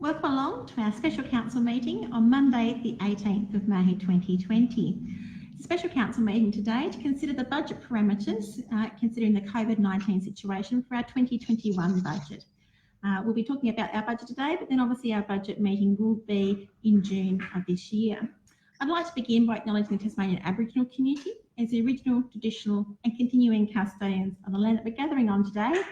Welcome along to our special council meeting on Monday the 18th of May 2020. It's a special council meeting today to consider the budget parameters considering the COVID-19 situation for our 2021 budget. We'll be talking about our budget today, but then obviously our budget meeting will be in June of this year. I'd like to begin by acknowledging the Tasmanian Aboriginal community as the original, traditional and continuing custodians of the land that we're gathering on today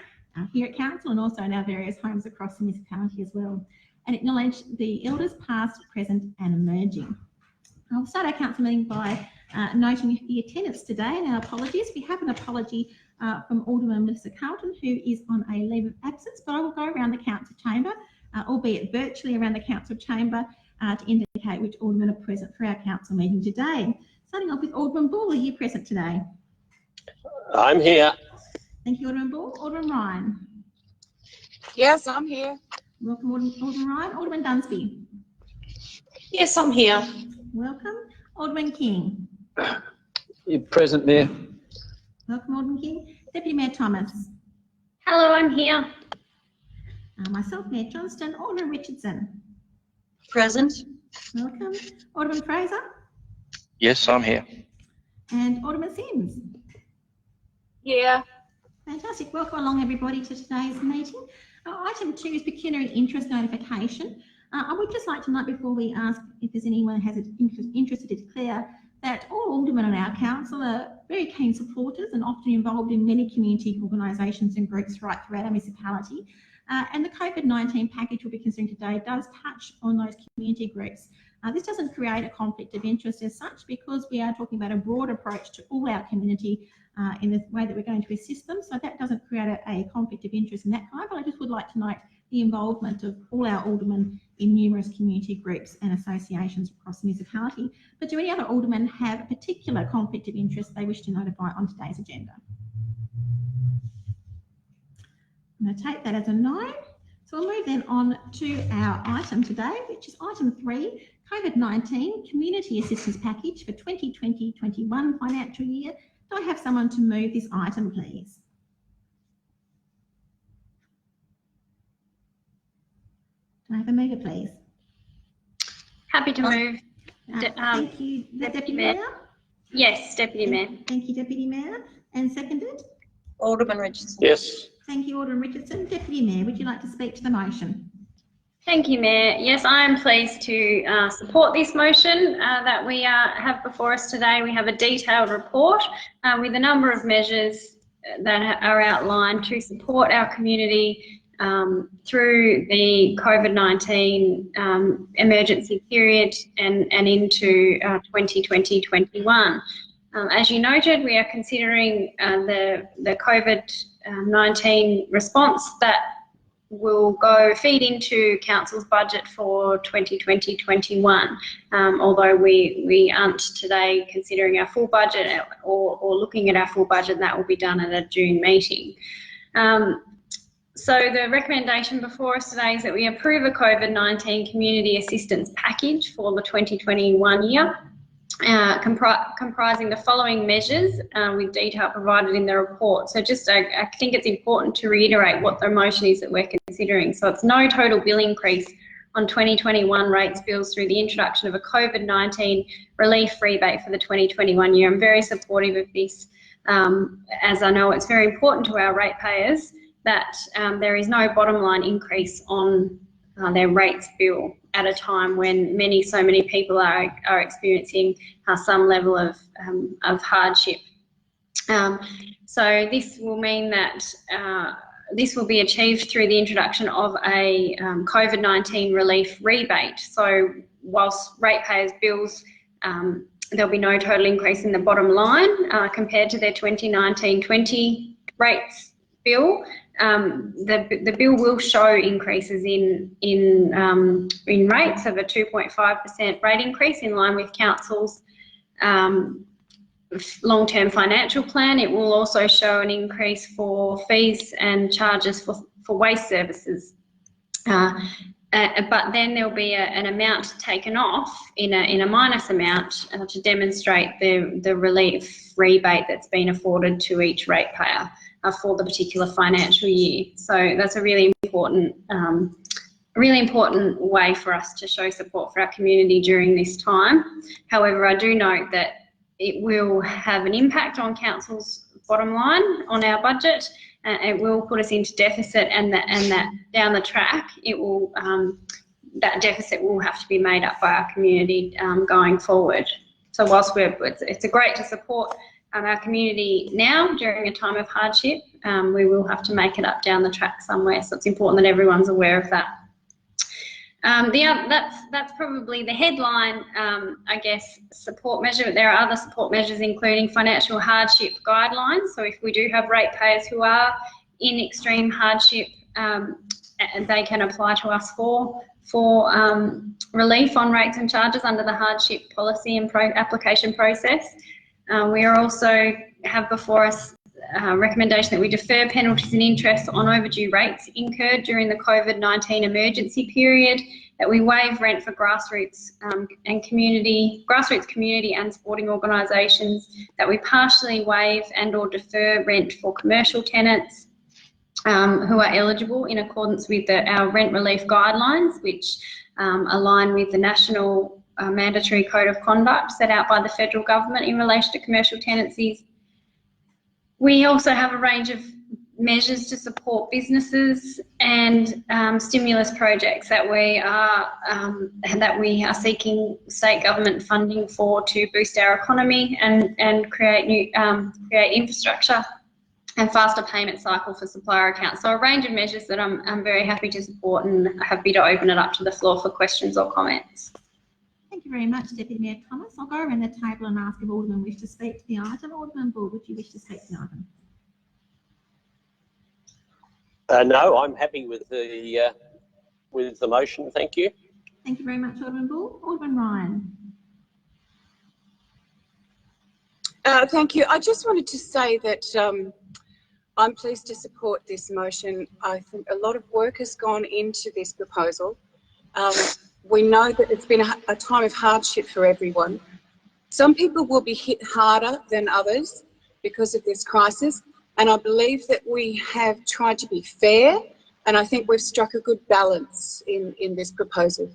here at Council and also in our various homes across the municipality as well, and acknowledge the elders past, present and emerging. I'll start our council meeting by noting the attendance today and our apologies. We have an apology from Alderman Melissa Carlton, who is on a leave of absence, but I will go around the council chamber, albeit virtually around the council chamber, to indicate which aldermen are present for our council meeting today. Starting off with Alderman Ball, are you present today? I'm here. Thank you, Alderman Ball. Alderman Ryan. Yes, I'm here. Welcome, Alderman Ryan. Alderman Dunsby. Yes, I'm here. Welcome. Alderman King. You're present, Mayor. Welcome, Alderman King. Deputy Mayor Thomas. Hello, I'm here. Myself, Mayor Johnston. Alderman Richardson. Present. Welcome. Alderman Fraser. Yes, I'm here. And Alderman Sims. Yeah. Fantastic. Welcome along, everybody, to today's meeting. Item 2 is pecuniary interest notification. I would just like to note before we ask if there's anyone who has an interest to declare that all aldermen on our council are very keen supporters and often involved in many community organisations and groups right throughout our municipality. And the COVID-19 package we'll be considering today does touch on those community groups. This doesn't create a conflict of interest as such because we are talking about a broad approach to all our community in the way that we're going to assist them. So that doesn't create a conflict of interest in that kind, but I just would like to note the involvement of all our aldermen in numerous community groups and associations across the municipality. But do any other aldermen have a particular conflict of interest they wish to notify on today's agenda? I'm going to take that as a no. So we'll move then on to our item today, which is item 3, COVID-19 Community Assistance Package for 2020-21 financial year. Do I have someone to move this item, please? Do I have a mover, please? Happy to move. Thank you, Deputy Mayor. Yes, Deputy Mayor. Thank you, Deputy Mayor. And seconded? Alderman Richardson. Yes. Thank you, Alderman Richardson. Deputy Mayor, would you like to speak to the motion? Thank you, Mayor. Yes, I am pleased to support this motion that we have before us today. We have a detailed report with a number of measures that are outlined to support our community through the COVID-19 emergency period and into 2020-21. As you noted, we are considering the COVID-19 response that will feed into Council's budget for 2020-21, although we aren't today considering our full budget or looking at our full budget. That will be done at a June meeting. So the recommendation before us today is that we approve a COVID-19 community assistance package for the 2021 year, comprising the following measures with detail provided in the report. So just I think it's important to reiterate what the motion is that we're considering. So it's no total bill increase on 2021 rates bills through the introduction of a COVID-19 relief rebate for the 2021 year. I'm very supportive of this, as I know it's very important to our ratepayers that there is no bottom line increase on their rates bill at a time when so many people are experiencing some level of hardship. So this will mean that this will be achieved through the introduction of a COVID-19 relief rebate. So whilst ratepayers' bills, there'll be no total increase in the bottom line compared to their 2019-20 rates bill. The bill will show increases in rates of a 2.5% rate increase in line with Council's long-term financial plan. It will also show an increase for fees and charges for waste services. But then there'll be an amount taken off in a minus amount to demonstrate the relief rebate that's been afforded to each ratepayer for the particular financial year. So that's a really important really important way for us to show support for our community during this time. However, I do note that it will have an impact on council's bottom line on our budget. It will put us into deficit, and that down the track, it will that deficit will have to be made up by our community going forward. So whilst it's great to support our community now during a time of hardship, we will have to make it up down the track somewhere. So it's important that everyone's aware of that. That's probably the headline, I guess, support measure. There are other support measures, including financial hardship guidelines. So if we do have ratepayers who are in extreme hardship, they can apply to us for relief on rates and charges under the hardship policy and application process. We are also have before us a recommendation that we defer penalties and interest on overdue rates incurred during the COVID-19 emergency period, that we waive rent for grassroots community and sporting organisations, that we partially waive and or defer rent for commercial tenants who are eligible in accordance with our rent relief guidelines, which align with the national mandatory code of conduct set out by the federal government in relation to commercial tenancies. We also have a range of measures to support businesses and stimulus projects that we are seeking state government funding for to boost our economy and create infrastructure and faster payment cycle for supplier accounts. So a range of measures that I'm very happy to support, and happy to open it up to the floor for questions or comments. Thank you very much, Deputy Mayor Thomas. I'll go around the table and ask if Alderman wish to speak to the item. Alderman Bull, would you wish to speak to the item? No, I'm happy with the motion. Thank you. Thank you very much, Alderman Bull. Alderman Ryan. Thank you. I just wanted to say that I'm pleased to support this motion. I think a lot of work has gone into this proposal. We know that it's been a time of hardship for everyone. Some people will be hit harder than others because of this crisis, and I believe that we have tried to be fair, and I think we've struck a good balance in this proposal.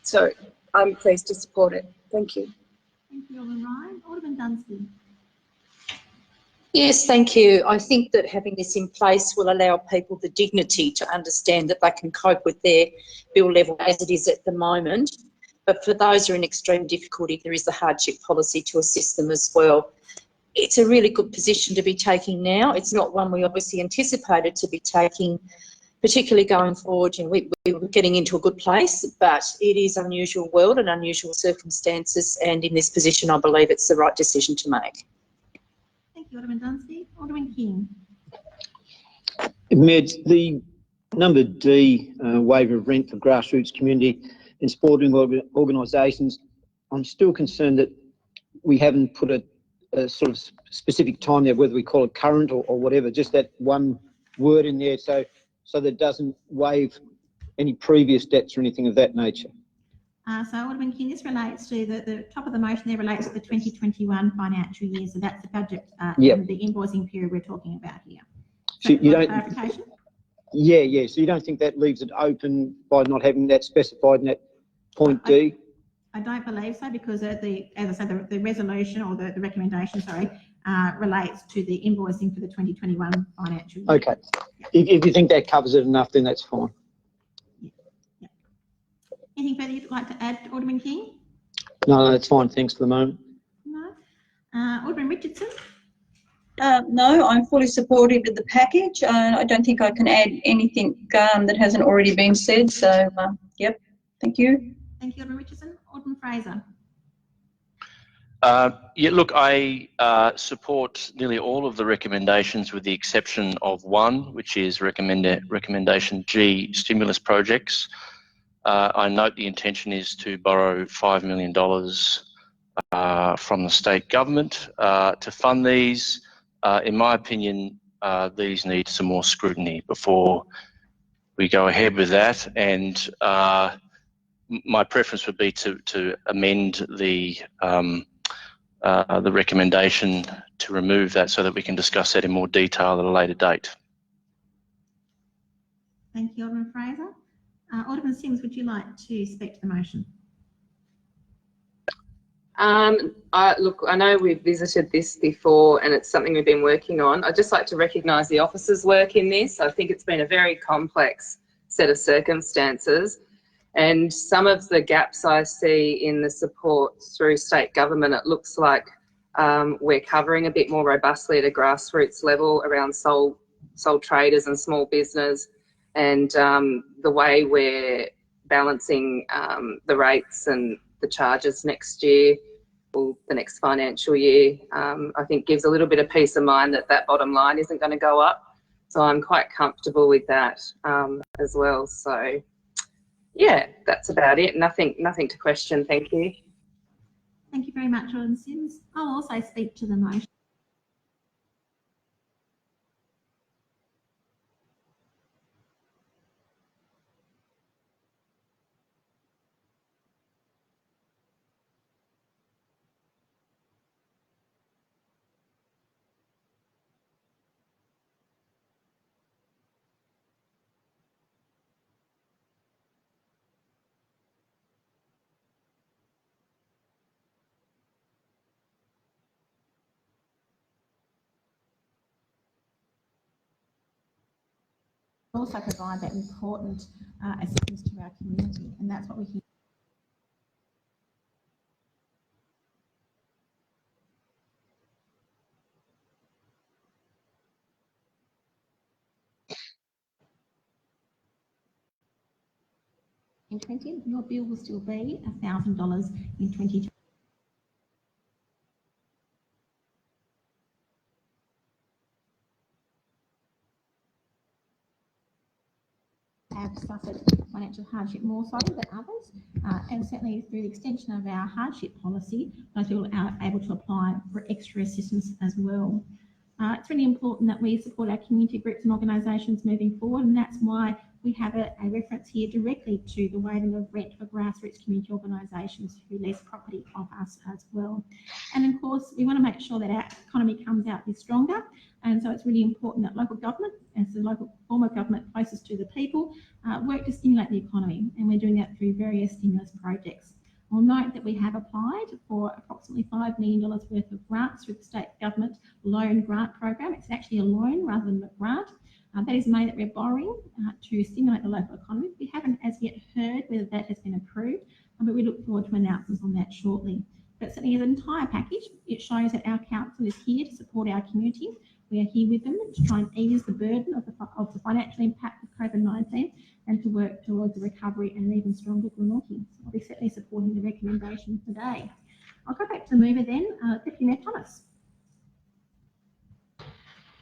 So I'm pleased to support it. Thank you. Thank you, Alderman Ryan. Alderman Dunstan. Yes, thank you. I think that having this in place will allow people the dignity to understand that they can cope with their bill level as it is at the moment. But for those who are in extreme difficulty, there is the hardship policy to assist them as well. It's a really good position to be taking now. It's not one we obviously anticipated to be taking, particularly going forward. You know, we were getting into a good place, but it is unusual world and unusual circumstances, and in this position I believe it's the right decision to make. Thank you, Alderman Dunstan. Alderman King. Meds, the number D, waiver of rent for grassroots community and sporting organisations, I'm still concerned that we haven't put a sort of specific time there, whether we call it current or whatever, just that one word in there so that it doesn't waive any previous debts or anything of that nature. So Alderman King, this relates to the top of the motion there relates to the 2021 financial year. So that's the budget and the invoicing period we're talking about here. So you don't clarification? Yeah. So you don't think that leaves it open by not having that specified in that point D? I don't believe so, because as I said, the resolution or the recommendation, relates to the invoicing for the 2021 financial year. Okay. If you think that covers it enough, then that's fine. Yeah. Anything further you'd like to add, Alderman King? No, that's fine. Thanks for the moment. No. Alderman Richardson? No, I'm fully supportive of the package. I don't think I can add anything that hasn't already been said. So, yep. Thank you. Thank you, Alderman Richardson. Alderman Fraser. Yeah, look, I support nearly all of the recommendations with the exception of one, which is recommendation G, stimulus projects. I note the intention is to borrow $5 million from the state government to fund these. In my opinion, these need some more scrutiny before we go ahead with that, and my preference would be to amend the recommendation to remove that so that we can discuss that in more detail at a later date. Thank you, Alderman Fraser. Alderman Sims, would you like to speak to the motion? Look, I know we've visited this before and it's something we've been working on. I'd just like to recognise the officers' work in this. I think it's been a very complex set of circumstances, and some of the gaps I see in the support through state government, it looks like we're covering a bit more robustly at a grassroots level around sole traders and small business, and the way we're balancing the rates and the charges next year, or the next financial year, I think gives a little bit of peace of mind that that bottom line isn't going to go up. So I'm quite comfortable with that as well. So yeah, that's about it. Nothing to question. Thank you. Thank you very much, Alderman Sims. I'll also speak to the motion. Also provide that important assistance to our community, and that's what we hear. In 2020, your bill will still be $1,000 in 2020. Have suffered financial hardship more so than others, and certainly through the extension of our hardship policy, those people are able to apply for extra assistance as well. It's really important that we support our community groups and organisations moving forward, and that's why we have a reference here directly to the waiving of rent for grassroots community organisations who lease property off us as well. And of course, we want to make sure that our economy comes out this stronger, and so it's really important that local government, as the local form of government closest to the people, work to stimulate the economy, and we're doing that through various stimulus projects. I'll note that we have applied for approximately $5 million worth of grants through the state government loan grant program. It's actually a loan rather than a grant. That is money that we're borrowing to stimulate the local economy. We haven't as yet heard whether that has been approved, but we look forward to announcements on that shortly. But certainly as an entire package, it shows that our council is here to support our community. We are here with them to try and ease the burden of the financial impact of COVID-19 and to work towards a recovery and an even stronger Glenorchy. So I'll be certainly supporting the recommendation today. I'll go back to the mover then, Deputy Mayor Thomas.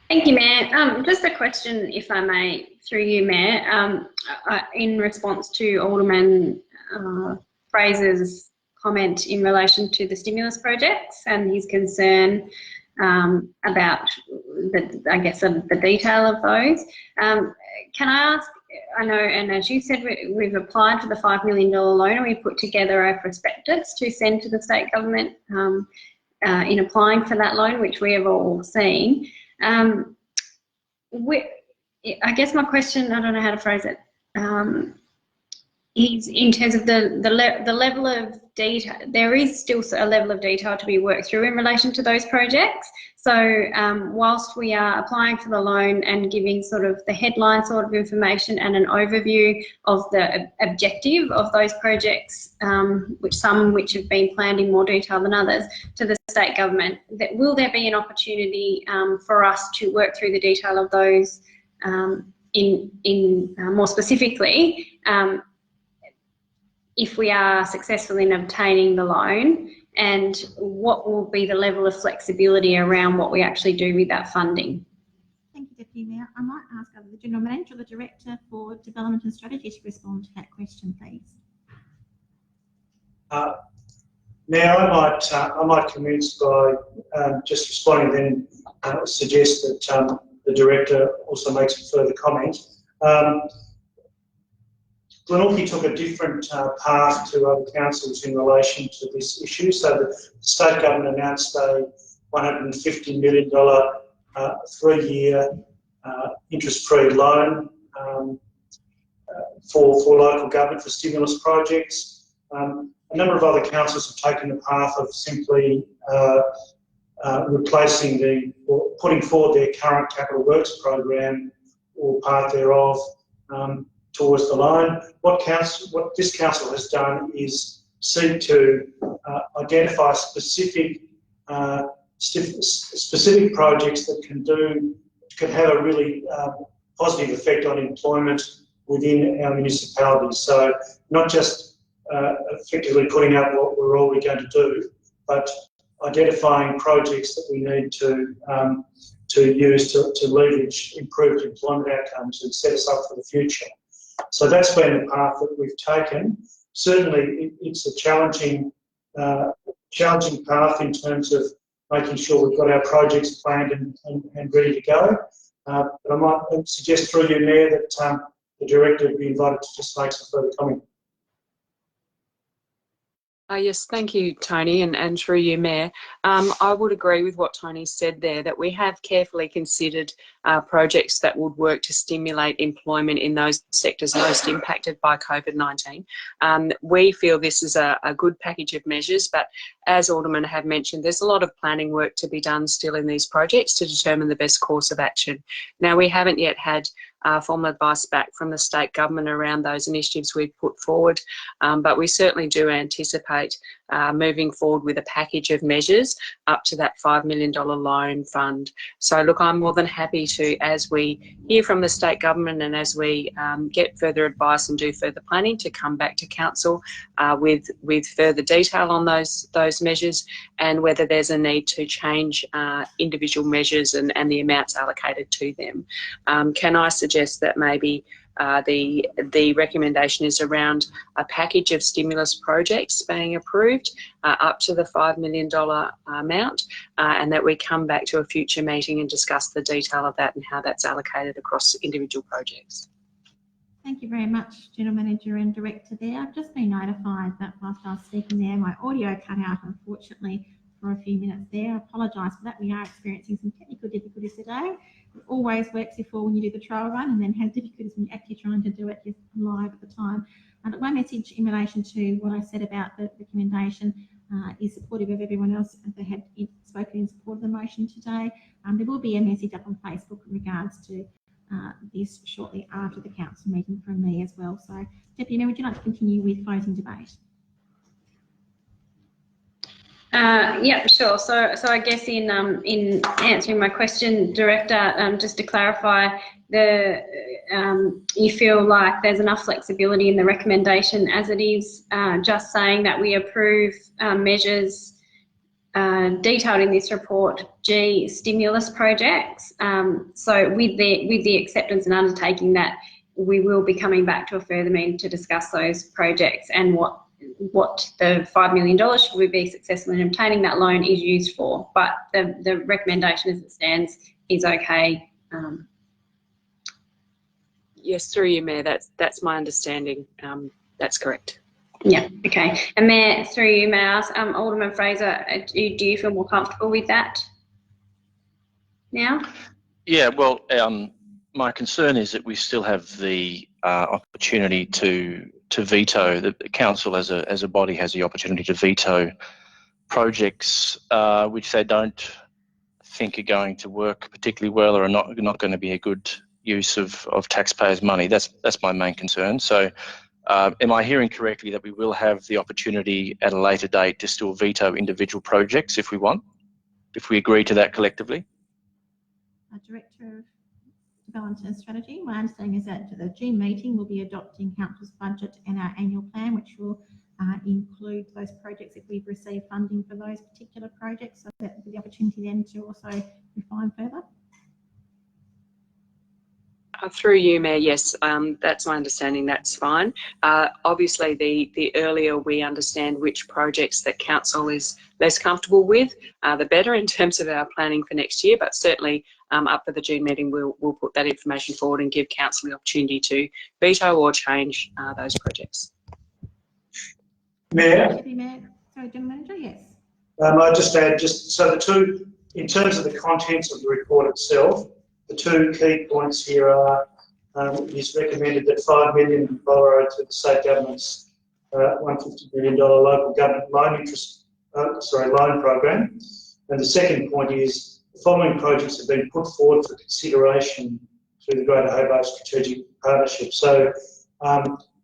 Thank you, Mayor. Just a question, if I may, through you, Mayor, in response to Alderman Fraser's comment in relation to the stimulus projects and his concern about the detail of those. Can I ask, I know, and as you said, we've applied for the $5 million loan and we put together a prospectus to send to the state government in applying for that loan, which we have all seen. I guess my question, I don't know how to phrase it, is in terms of the level of detail. There is still a level of detail to be worked through in relation to those projects. So whilst we are applying for the loan and giving sort of the headline sort of information and an overview of the objective of those projects, which have been planned in more detail than others, to the state government, will there be an opportunity for us to work through the detail of those more specifically, if we are successful in obtaining the loan, and what will be the level of flexibility around what we actually do with that funding? Thank you, Deputy Mayor. I might ask either the General Manager or the Director for Development and Strategy to respond to that question, please. Mayor, I might commence by just responding, then suggest that the Director also makes a further comment. Glenorchy took a different path to other councils in relation to this issue. So the state government announced a $150 million 3-year interest-free loan. for local government for stimulus projects. A number of other councils have taken the path of simply replacing or putting forward their current capital works program or part thereof towards the loan. What this council has done is seek to identify specific projects that can have a really positive effect on employment within our municipalities. So not just effectively putting out what we're already going to do, but identifying projects that we need to use to leverage improved employment outcomes and set us up for the future. So that's been the path that we've taken. Certainly, it's a challenging path in terms of making sure we've got our projects planned and ready to go. But I might suggest through you, Mayor, that the Director would be invited to just make some further comment. Yes, thank you, Tony, and through you, Mayor. I would agree with what Tony said there, that we have carefully considered projects that would work to stimulate employment in those sectors most impacted by COVID-19. We feel this is a good package of measures, but as Aldermen have mentioned, there's a lot of planning work to be done still in these projects to determine the best course of action. Now, we haven't yet had formal advice back from the state government around those initiatives we've put forward, but we certainly do anticipate moving forward with a package of measures up to that $5 million loan fund. So look, I'm more than happy to, as we hear from the state government and as we get further advice and do further planning, to come back to council with further detail on those measures and whether there's a need to change individual measures and the amounts allocated to them. Can I suggest that maybe the recommendation is around a package of stimulus projects being approved up to the $5 million amount, and that we come back to a future meeting and discuss the detail of that and how that's allocated across individual projects. Thank you very much, General Manager and Director there. I've just been notified that whilst I was speaking there, my audio cut out, unfortunately, for a few minutes there. I apologise for that. We are experiencing some technical difficulties today. It always works before when you do the trial run, and then has difficulties when you're actually trying to do it live at the time. But my message in relation to what I said about the recommendation is supportive of everyone else that had spoken in support of the motion today. There will be a message up on Facebook in regards to this shortly after the council meeting from me as well. So, Deputy Mayor, would you like to continue with closing debate? Yeah, sure. So I guess in answering my question, Director, just to clarify, you feel like there's enough flexibility in the recommendation as it is, just saying that we approve measures detailed in this report, G, stimulus projects. So with the acceptance and undertaking that we will be coming back to a further meeting to discuss those projects and what the $5 million, should we be successful in obtaining that loan, is used for. But the recommendation as it stands is okay. Yes, through you, Mayor, that's my understanding. That's correct. Yeah, okay. And Mayor, through you, may I ask, Alderman Fraser, do you feel more comfortable with that now? Yeah, well, my concern is that we still have the opportunity to veto. The council as a body has the opportunity to veto projects which they don't think are going to work particularly well or are not going to be a good use of taxpayers' money. That's my main concern. So am I hearing correctly that we will have the opportunity at a later date to still veto individual projects if we want, if we agree to that collectively? Director of Development and Strategy, my understanding is that the June meeting will be adopting Council's budget and our annual plan, which will include those projects if we've received funding for those particular projects. So that will be the opportunity then to also refine further. Through you, Mayor, yes, that's my understanding, that's fine. Obviously, the earlier we understand which projects that Council is less comfortable with, the better in terms of our planning for next year, but certainly up for the June meeting, we'll put that information forward and give Council the opportunity to veto or change those projects. Mayor? Sorry, General Manager, yes. I just add, so the two, in terms of the contents of the report itself, the two key points here are it is recommended that $5 million be borrowed through the state government's $150 million local government loan program. And the second point is the following projects have been put forward for consideration through the Greater Hobart Strategic Partnership. So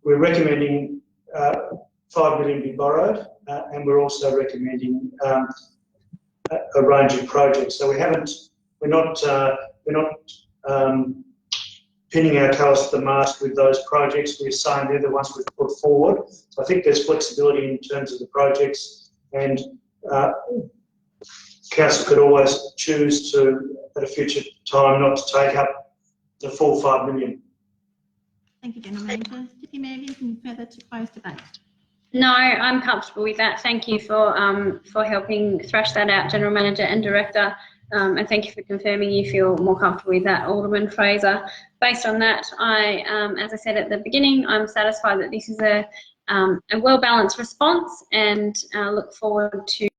we're recommending $5 million be borrowed, and we're also recommending a range of projects. So we're not pinning our colours to the mast with those projects. We're saying they're the ones we've put forward. So I think there's flexibility in terms of the projects, and council could always choose to, at a future time, not to take up the full $5 million. Thank you, General Manager. Deputy Mayor, anything further to close debate? No, I'm comfortable with that. Thank you for helping thrash that out, General Manager and Director. And thank you for confirming you feel more comfortable with that, Alderman Fraser. Based on that, as I said at the beginning, I'm satisfied that this is a well-balanced response, and look forward to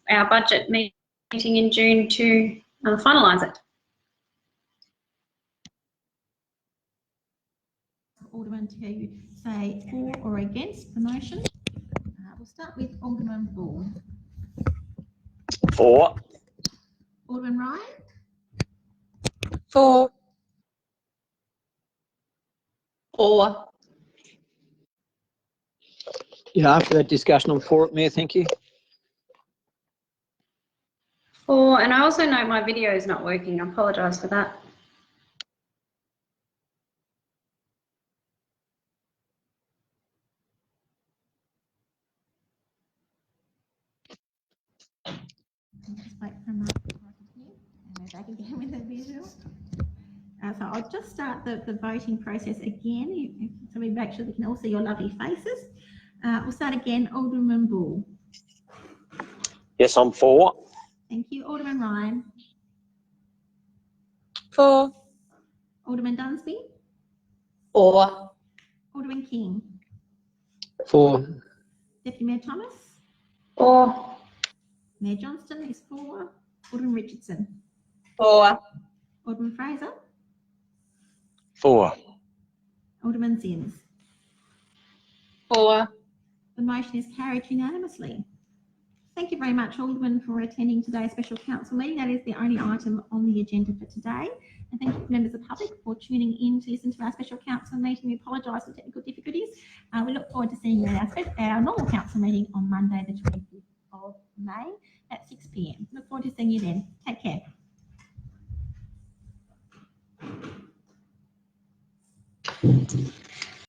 our budget meeting in June to finalise it. Alderman, to say for or against the motion. We'll start with Alderman Bull. For. Alderman Ryan. For. Or. Yeah, after that discussion, I'm for it, Mayor. Thank you. For, and I also know my video is not working. I apologise for that. Just wait for a moment before I continue, and we're back again with the visual. So I'll just start the voting process again, so we make sure we can all see your lovely faces. We'll start again. Alderman Bull. Yes, I'm for. Thank you. Alderman Ryan. For. Alderman Dunsby. Or. Alderman King. For. Deputy Mayor Thomas. Or. Mayor Johnston is for. Alderman Richardson. For. Alderman Fraser. For. Alderman Zins. For. The motion is carried unanimously. Thank you very much, Alderman, for attending today's special council meeting. That is the only item on the agenda for today. And thank you, members of the public, for tuning in to listen to our special council meeting. We apologise for technical difficulties. We look forward to seeing you at our normal council meeting on Monday, the 25th of May at 6 p.m. Look forward to seeing you then. Take care.